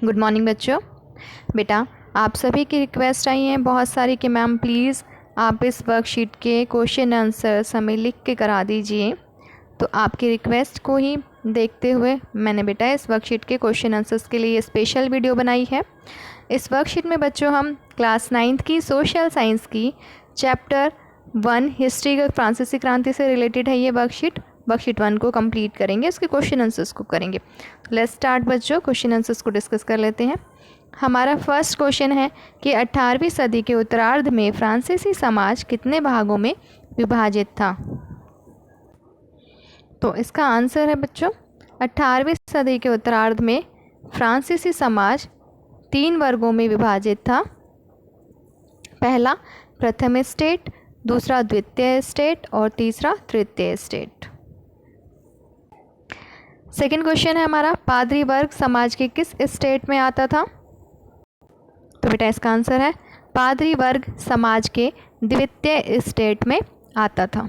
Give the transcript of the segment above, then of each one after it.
Good morning बच्चों। बेटा, आप सभी की रिक्वेस्ट आई है बहुत सारी कि मैम प्लीज़ आप इस वर्कशीट के क्वेश्चन आंसर्स हमें लिख के करा दीजिए। तो आपकी रिक्वेस्ट को ही देखते हुए मैंने बेटा इस वर्कशीट के क्वेश्चन आंसर्स के लिए स्पेशल वीडियो बनाई है। इस वर्कशीट में बच्चों हम क्लास 9th की सोशल साइंस की चैप्टर 1 हिस्ट्री फ्रांसीसी क्रांति से रिलेटेड है। ये वर्कशीट 1 को कंप्लीट करेंगे, उसके क्वेश्चन आंसर्स को करेंगे। लेट्स स्टार्ट बच्चों, क्वेश्चन आंसर्स को डिस्कस कर लेते हैं। हमारा फर्स्ट क्वेश्चन है कि 18वीं सदी के उत्तरार्ध में फ्रांसीसी समाज कितने भागों में विभाजित था। तो इसका आंसर है बच्चों 18वीं सदी के उत्तरार्ध में फ्रांसीसी समाज 3 वर्गों में विभाजित था। पहला प्रथम स्टेट, दूसरा द्वितीय स्टेट और तीसरा तृतीय स्टेट। सेकंड क्वेश्चन है हमारा, पादरी वर्ग समाज के किस स्टेट में आता था। तो बेटा इसका आंसर है पादरी वर्ग समाज के द्वितीय स्टेट में आता था।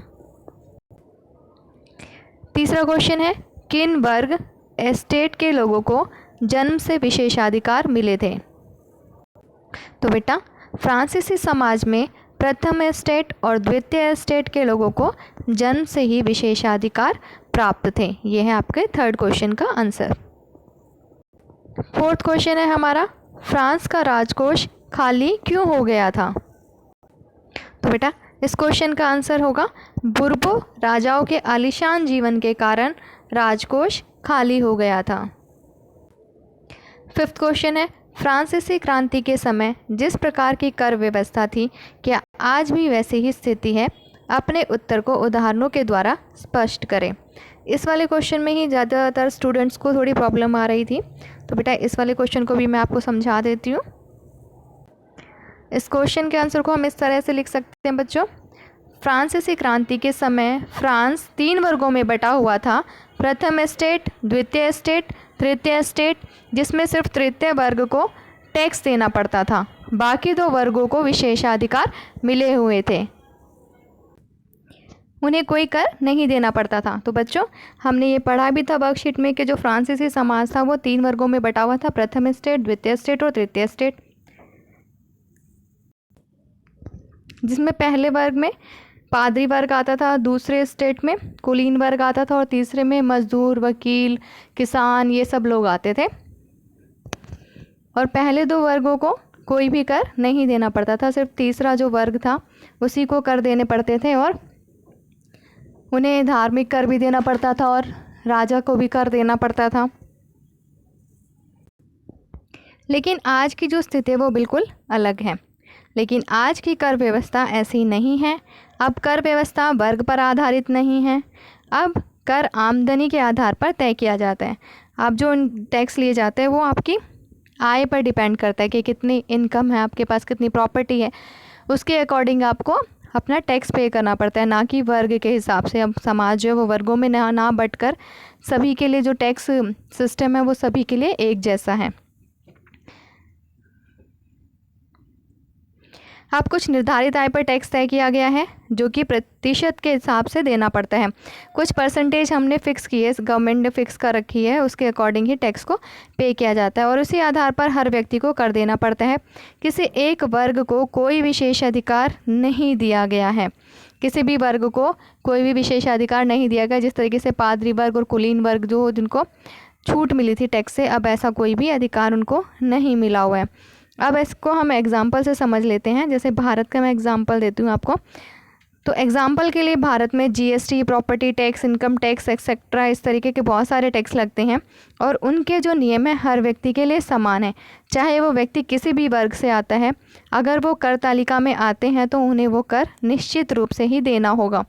तीसरा क्वेश्चन है, किन वर्ग एस्टेट के लोगों को जन्म से विशेषाधिकार मिले थे। तो बेटा फ्रांसीसी समाज में प्रथम स्टेट और द्वितीय स्टेट के लोगों को जन्म से ही विशेषाधिकार प्राप्त थे। यह है आपके थर्ड क्वेश्चन का आंसर। फोर्थ क्वेश्चन है हमारा, फ्रांस का राजकोष खाली क्यों हो गया था। तो बेटा इस क्वेश्चन का आंसर होगा बुर्बो राजाओं के आलीशान जीवन के कारण राजकोष खाली हो गया था। फिफ्थ क्वेश्चन है, फ्रांसीसी क्रांति के समय जिस प्रकार की कर व्यवस्था थी, क्या आज भी वैसी ही स्थिति है। अपने उत्तर को उदाहरणों के द्वारा स्पष्ट करें। इस वाले क्वेश्चन में ही ज़्यादातर स्टूडेंट्स को थोड़ी प्रॉब्लम आ रही थी, तो बेटा इस वाले क्वेश्चन को भी मैं आपको समझा देती हूँ। इस क्वेश्चन के आंसर को हम इस तरह से लिख सकते हैं बच्चों, फ्रांसीसी क्रांति के समय फ्रांस 3 वर्गों में बटा हुआ था। प्रथम स्टेट, द्वितीय स्टेट, तृतीय स्टेट, जिसमें सिर्फ तृतीय वर्ग को टैक्स देना पड़ता था, बाकी 2 वर्गों को विशेषाधिकार मिले हुए थे, उन्हें कोई कर नहीं देना पड़ता था। तो बच्चों हमने ये पढ़ा भी था वर्कशीट में कि जो फ्रांसीसी समाज था वो 3 वर्गों में बटा हुआ था, प्रथम स्टेट, द्वितीय स्टेट और तृतीय स्टेट, जिसमें पहले वर्ग में पादरी वर्ग आता था, दूसरे स्टेट में कुलीन वर्ग आता था और तीसरे में मजदूर, वकील, किसान, ये सब लोग आते थे। और पहले 2 वर्गों को कोई भी कर नहीं देना पड़ता था, सिर्फ तीसरा जो वर्ग था उसी को कर देने पड़ते थे और उन्हें धार्मिक कर भी देना पड़ता था और राजा को भी कर देना पड़ता था। लेकिन आज की जो स्थिति है वो बिल्कुल अलग है। लेकिन आज की कर व्यवस्था ऐसी नहीं है। अब कर व्यवस्था वर्ग पर आधारित नहीं है, अब कर आमदनी के आधार पर तय किया जाता है। अब जो टैक्स लिए जाते हैं वो आपकी आय पर डिपेंड करता है कि कितनी इनकम है, आपके पास कितनी प्रॉपर्टी है, उसके अकॉर्डिंग आपको अपना टैक्स पे करना पड़ता है, ना कि वर्ग के हिसाब से। अब समाज जो है वो वर्गों में ना बंटकर सभी के लिए जो टैक्स सिस्टम है वो सभी के लिए एक जैसा है। अब कुछ निर्धारित आय पर टैक्स तय किया गया है जो कि प्रतिशत के हिसाब से देना पड़ता है। कुछ परसेंटेज हमने फिक्स की है, गवर्नमेंट ने फिक्स कर रखी है, उसके अकॉर्डिंग ही टैक्स को पे किया जाता है और उसी आधार पर हर व्यक्ति को कर देना पड़ता है। किसी एक वर्ग को कोई विशेष अधिकार नहीं दिया गया है, किसी भी वर्ग को कोई भी विशेषाधिकार नहीं दिया गया। जिस तरीके से पादरी वर्ग और कुलीन वर्ग जो जिनको छूट मिली थी टैक्स से, अब ऐसा कोई भी अधिकार उनको नहीं मिला हुआ है। अब इसको हम एग्जाम्पल से समझ लेते हैं। जैसे भारत का मैं एग्जाम्पल देती हूँ आपको। तो एग्जाम्पल के लिए भारत में GST, property tax, income tax etcetera, इस तरीके के बहुत सारे टैक्स लगते हैं और उनके जो नियम है हर व्यक्ति के लिए समान है, चाहे वो व्यक्ति किसी भी वर्ग से आता है। अगर वो कर तालिका में आते हैं तो उन्हें वो कर निश्चित रूप से ही देना होगा।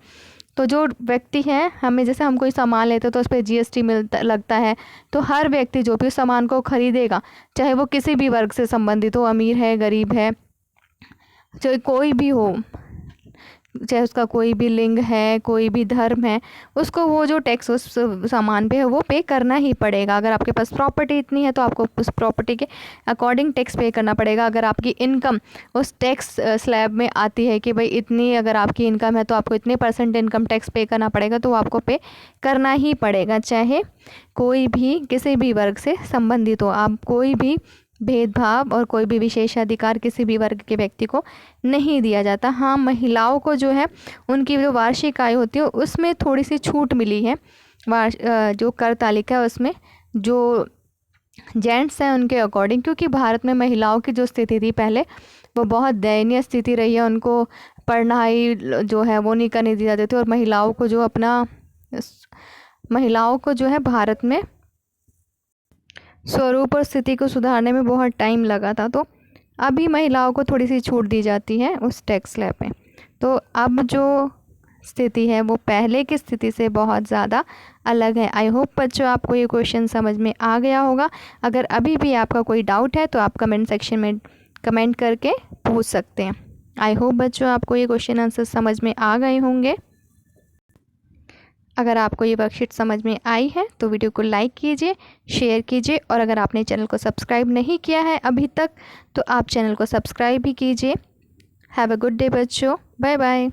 तो जो व्यक्ति है, हमें जैसे हम कोई सामान लेते तो उस पर जीएसटी लगता है, तो हर व्यक्ति जो भी उस सामान को खरीदेगा, चाहे वो किसी भी वर्ग से संबंधित हो, अमीर है, गरीब है, चाहे कोई भी हो, चाहे उसका कोई भी लिंग है, कोई भी धर्म है, उसको वो जो टैक्स उस सामान पे है वो पे करना ही पड़ेगा। अगर आपके पास प्रॉपर्टी इतनी है तो आपको उस प्रॉपर्टी के अकॉर्डिंग टैक्स पे करना पड़ेगा। अगर आपकी इनकम उस टैक्स स्लैब में आती है कि भाई इतनी अगर आपकी इनकम है तो आपको इतने % इनकम टैक्स पे करना पड़ेगा, तो वो आपको पे करना ही पड़ेगा, चाहे कोई भी किसी भी वर्ग से संबंधित हो। आप कोई भी भेदभाव और कोई भी विशेषाधिकार किसी भी वर्ग के व्यक्ति को नहीं दिया जाता। हाँ, महिलाओं को जो है उनकी जो वार्षिक आय होती है उसमें थोड़ी सी छूट मिली है। जो कर तालिका है उसमें जो जेंट्स हैं उनके अकॉर्डिंग, क्योंकि भारत में महिलाओं की जो स्थिति थी पहले वो बहुत दयनीय स्थिति रही है। उनको पढ़ाई जो है वो नहीं करने दी जाती थी, और महिलाओं को जो है भारत में स्वरूप और स्थिति को सुधारने में बहुत टाइम लगा था। तो अभी महिलाओं को थोड़ी सी छूट दी जाती है उस टैक्स स्लैब में। तो अब जो स्थिति है वो पहले की स्थिति से बहुत ज़्यादा अलग है। आई होप बच्चों आपको ये क्वेश्चन समझ में आ गया होगा। अगर अभी भी आपका कोई डाउट है तो आप कमेंट सेक्शन में कमेंट करके पूछ सकते हैं। आई होप बच्चों आपको ये क्वेश्चन आंसर समझ में आ गए होंगे। अगर आपको ये वर्कशीट समझ में आई है तो वीडियो को लाइक कीजिए, शेयर कीजिए, और अगर आपने चैनल को सब्सक्राइब नहीं किया है अभी तक तो आप चैनल को सब्सक्राइब भी कीजिए। हैव अ गुड डे बच्चों, बाय बाय।